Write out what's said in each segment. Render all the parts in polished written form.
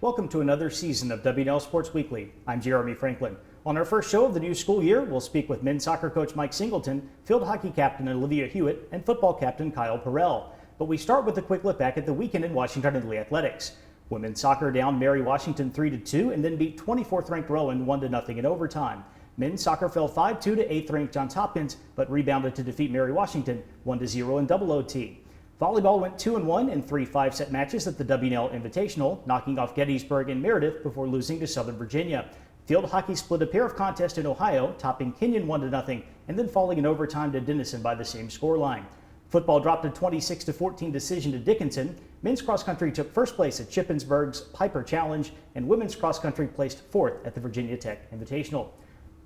Welcome to another season of WNL Sports Weekly. I'm Jeremy Franklin. On our first show of the new school year, we'll speak with men's soccer coach Mike Singleton, field hockey captain Olivia Hewitt, and football captain Kyle Perel. But we start with a quick look back at the weekend in Washington and Lee athletics. Women's soccer downed Mary Washington 3-2 and then beat 24th ranked Rowan 1-0 in overtime. Men's soccer fell 5-2 to 8th ranked Johns Hopkins, but rebounded to defeat Mary Washington 1-0 in double OT. Volleyball went 2-1 in 3 5-set matches at the WNL Invitational, knocking off Gettysburg and Meredith before losing to Southern Virginia. Field hockey split a pair of contests in Ohio, topping Kenyon 1-0 and then falling in overtime to Dickinson by the same scoreline. Football dropped a 26-14 decision to Dickinson. Men's cross country took first place at Shippensburg's Piper Challenge, and women's cross country placed fourth at the Virginia Tech Invitational.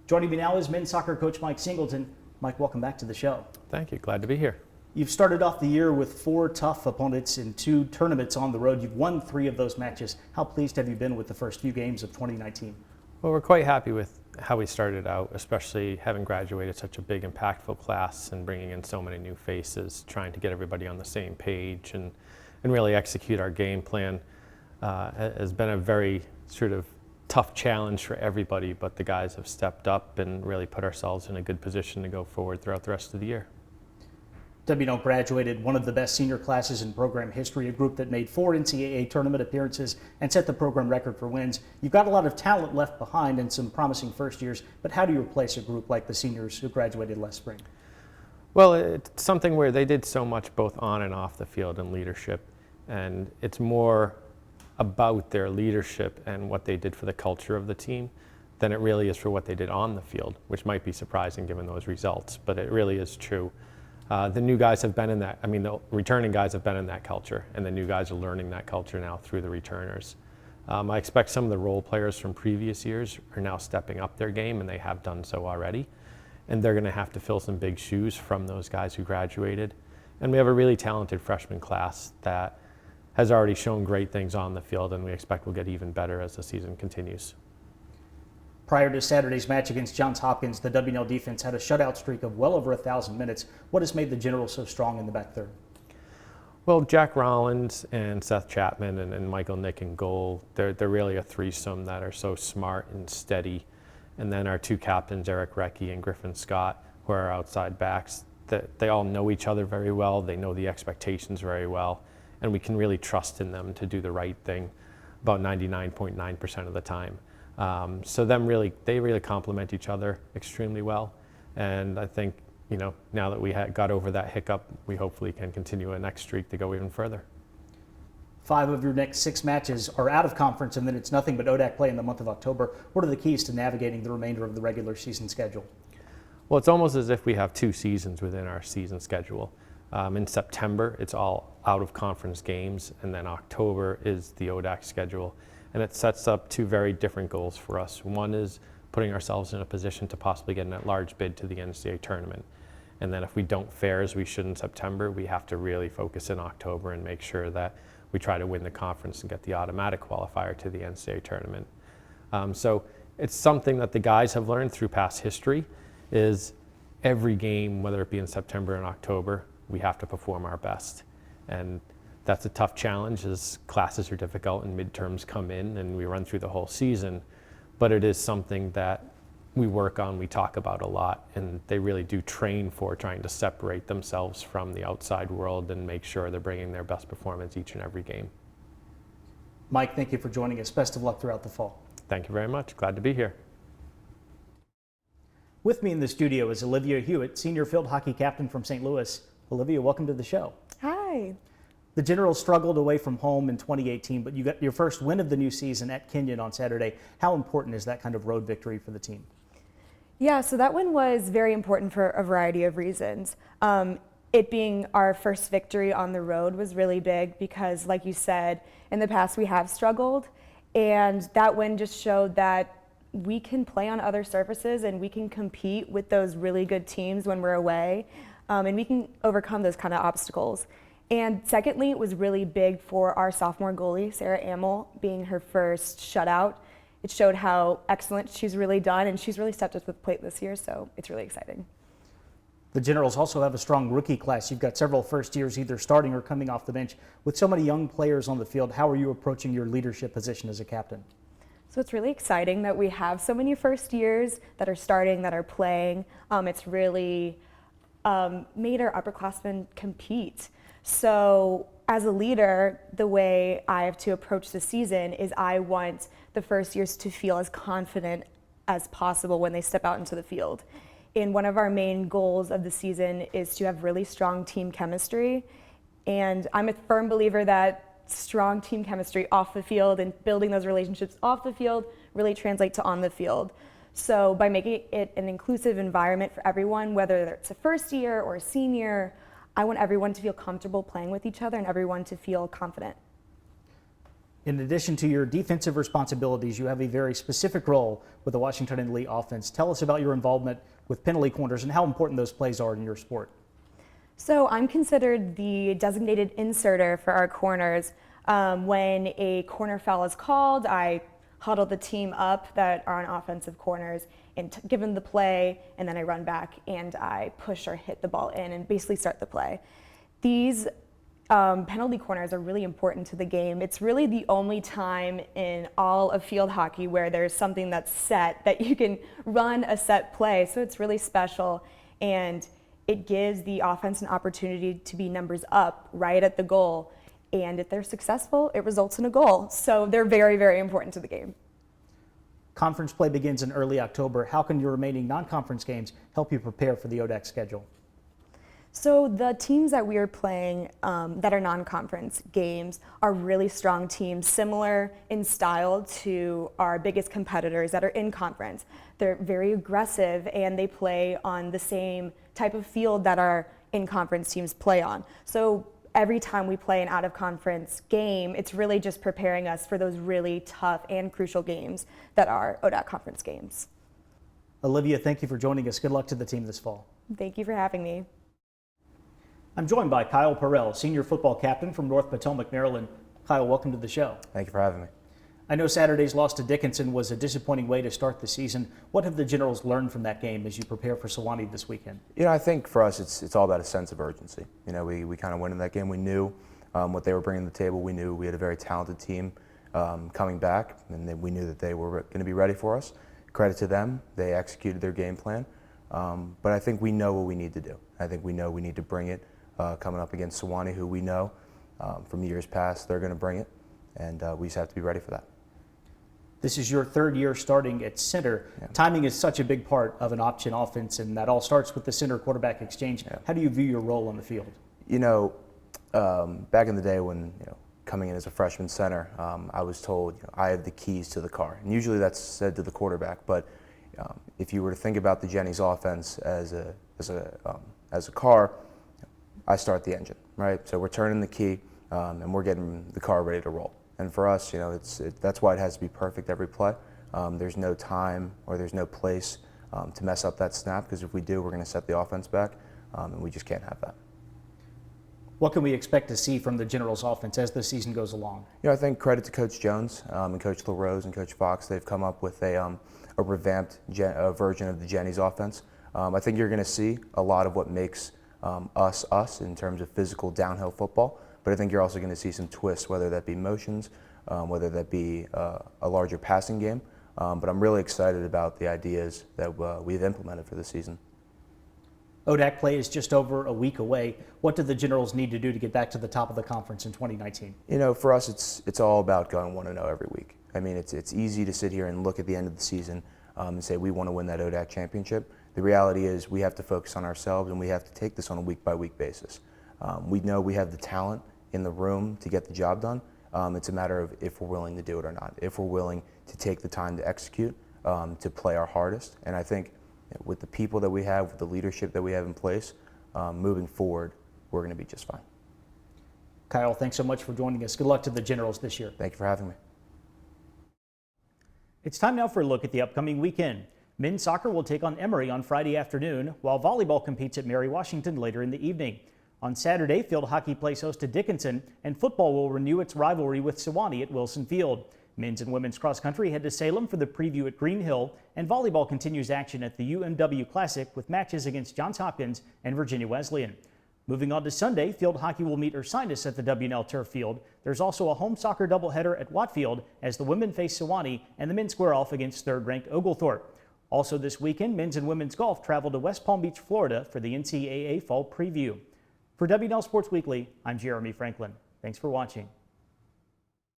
Joining me now is men's soccer coach Mike Singleton. Mike, welcome back to the show. Thank you. Glad to be here. You've started off the year with 4 tough opponents in 2 tournaments on the road. You've won 3 of those matches. How pleased have you been with the first few games of 2019? Well, we're quite happy with how we started out, especially having graduated such a big, impactful class and bringing in so many new faces, trying to get everybody on the same page and really execute our game plan. Has been a very sort of tough challenge for everybody, but the guys have stepped up and really put ourselves in a good position to go forward throughout the rest of the year. WNL graduated one of the best senior classes in program history, a group that made 4 NCAA tournament appearances and set the program record for wins. You've got a lot of talent left behind and some promising first years, but how do you replace a group like the seniors who graduated last spring? Well, it's something where they did so much both on and off the field in leadership, and it's more about their leadership and what they did for the culture of the team than it really is for what they did on the field, which might be surprising given those results, but it really is true. The new guys have been in that, the returning guys have been in that culture, and the new guys are learning that culture now through the returners. I expect some of the role players from previous years are now stepping up their game, and they have done so already. And they're going to have to fill some big shoes from those guys who graduated. And we have a really talented freshman class that has already shown great things on the field, and we expect will get even better as the season continues. Prior to Saturday's match against Johns Hopkins, the WNL defense had a shutout streak of well over 1,000 minutes. What has made the Generals so strong in the back third? Well, Jack Rollins and Seth Chapman and Michael Nick in goal, they're really a threesome that are so smart and steady. And then our 2 captains, Eric Recchi and Griffin Scott, who are our outside backs, they all know each other very well. They know the expectations very well. And we can really trust in them to do the right thing about 99.9% of the time. So they really complement each other extremely well, and I think now that we got over that hiccup, we hopefully can continue a next streak to go even further. 5 of your next 6 matches are out of conference, and then it's nothing but ODAC play in the month of October. What are the keys to navigating the remainder of the regular season schedule? Well, it's almost as if we have 2 seasons within our season schedule. In September, it's all out of conference games, and then October is the ODAC schedule. And it sets up 2 very different goals for us. One is putting ourselves in a position to possibly get an at-large bid to the NCAA tournament. And then if we don't fare as we should in September, we have to really focus in October and make sure that we try to win the conference and get the automatic qualifier to the NCAA tournament. So it's something that the guys have learned through past history is every game, whether it be in September and October, we have to perform our best. And that's a tough challenge as classes are difficult and midterms come in and we run through the whole season, but it is something that we work on, we talk about a lot, and they really do train for trying to separate themselves from the outside world and make sure they're bringing their best performance each and every game. Mike, thank you for joining us. Best of luck throughout the fall. Thank you very much. Glad to be here. With me in the studio is Olivia Hewitt, senior field hockey captain from St. Louis. Olivia, welcome to the show. Hi. The Generals struggled away from home in 2018, but you got your first win of the new season at Kenyon on Saturday. How important is that kind of road victory for the team? Yeah, so that one was very important for a variety of reasons. It being our first victory on the road was really big because, like you said, in the past we have struggled, and that win just showed that we can play on other surfaces and we can compete with those really good teams when we're away, and we can overcome those kind of obstacles. And secondly, it was really big for our sophomore goalie, Sarah Amel, being her first shutout. It showed how excellent she's really done, and she's really stepped up to the plate this year, so it's really exciting. The Generals also have a strong rookie class. You've got several first years either starting or coming off the bench. With so many young players on the field, how are you approaching your leadership position as a captain? So it's really exciting that we have so many first years that are starting, that are playing. It's really made our upperclassmen compete. So as a leader, the way I have to approach the season is I want the first years to feel as confident as possible when they step out into the field. And one of our main goals of the season is to have really strong team chemistry. And I'm a firm believer that strong team chemistry off the field and building those relationships off the field really translate to on the field. So by making it an inclusive environment for everyone, whether it's a first year or a senior, I want everyone to feel comfortable playing with each other and everyone to feel confident. In addition to your defensive responsibilities, you have a very specific role with the Washington and Lee offense. Tell us about your involvement with penalty corners and how important those plays are in your sport. So I'm considered the designated inserter for our corners. When a corner foul is called, I huddle the team up that are on offensive corners and give them the play, and then I run back and I push or hit the ball in and basically start the play. These penalty corners are really important to the game. It's really the only time in all of field hockey where there's something that's set that you can run a set play, so it's really special, and it gives the offense an opportunity to be numbers up right at the goal. And if they're successful, it results in a goal. So they're very, very important to the game. Conference play begins in early October. How can your remaining non-conference games help you prepare for the ODAC schedule? So the teams that we are playing that are non-conference games are really strong teams, similar in style to our biggest competitors that are in conference. They're very aggressive and they play on the same type of field that our in-conference teams play on. So every time we play an out-of-conference game, it's really just preparing us for those really tough and crucial games that are ODAC conference games. Olivia, thank you for joining us. Good luck to the team this fall. Thank you for having me. I'm joined by Kyle Perel, senior football captain from North Potomac, Maryland. Kyle, welcome to the show. Thank you for having me. I know Saturday's loss to Dickinson was a disappointing way to start the season. What have the Generals learned from that game as you prepare for Sewanee this weekend? You know, I think for us it's all about a sense of urgency. You know, we kind of went in that game. We knew what they were bringing to the table. We knew we had a very talented team coming back, and we knew that they were going to be ready for us. Credit to them. They executed their game plan. But I think we know what we need to do. I think we know we need to bring it coming up against Sewanee, who we know from years past they're going to bring it, and we just have to be ready for that. This is your third year starting at center. Yeah. Timing is such a big part of an option offense, and that all starts with the center quarterback exchange. Yeah. How do you view your role on the field? You know, back in the day when, coming in as a freshman center, I was told, I have the keys to the car. And usually that's said to the quarterback, but if you were to think about the Jennies offense as a car, I start the engine, right? So we're turning the key, and we're getting the car ready to roll. And for us, that's why it has to be perfect every play. There's no time or there's no place to mess up that snap, because if we do, we're going to set the offense back, and we just can't have that. What can we expect to see from the Generals offense as the season goes along? I think credit to Coach Jones and Coach LaRose and Coach Fox. They've come up with a revamped version of the Jennies offense. I think you're going to see a lot of what makes us in terms of physical downhill football. But I think you're also going to see some twists, whether that be motions, whether that be a larger passing game. But I'm really excited about the ideas that we've implemented for the season. ODAC play is just over a week away. What do the Generals need to do to get back to the top of the conference in 2019? For us, it's all about going 1-0 every week. I mean, it's easy to sit here and look at the end of the season and say we want to win that ODAC championship. The reality is we have to focus on ourselves, and we have to take this on a week-by-week basis. We know we have the talent in the room to get the job done. It's a matter of if we're willing to do it or not, if we're willing to take the time to execute, to play our hardest. And I think with the people that we have, with the leadership that we have in place, moving forward, we're going to be just fine. Kyle, thanks so much for joining us. Good luck to the Generals this year. Thank you for having me. It's time now for a look at the upcoming weekend. Men's soccer will take on Emory on Friday afternoon, while volleyball competes at Mary Washington later in the evening. On Saturday, field hockey plays host to Dickinson, and football will renew its rivalry with Sewanee at Wilson Field. Men's and women's cross country head to Salem for the preview at Green Hill, and volleyball continues action at the UMW Classic with matches against Johns Hopkins and Virginia Wesleyan. Moving on to Sunday, field hockey will meet Ursinus at the W&L Turf Field. There's also a home soccer doubleheader at Watfield as the women face Sewanee and the men square off against third-ranked Oglethorpe. Also this weekend, men's and women's golf travel to West Palm Beach, Florida for the NCAA Fall Preview. For W&L Sports Weekly, I'm Jeremy Franklin. Thanks for watching.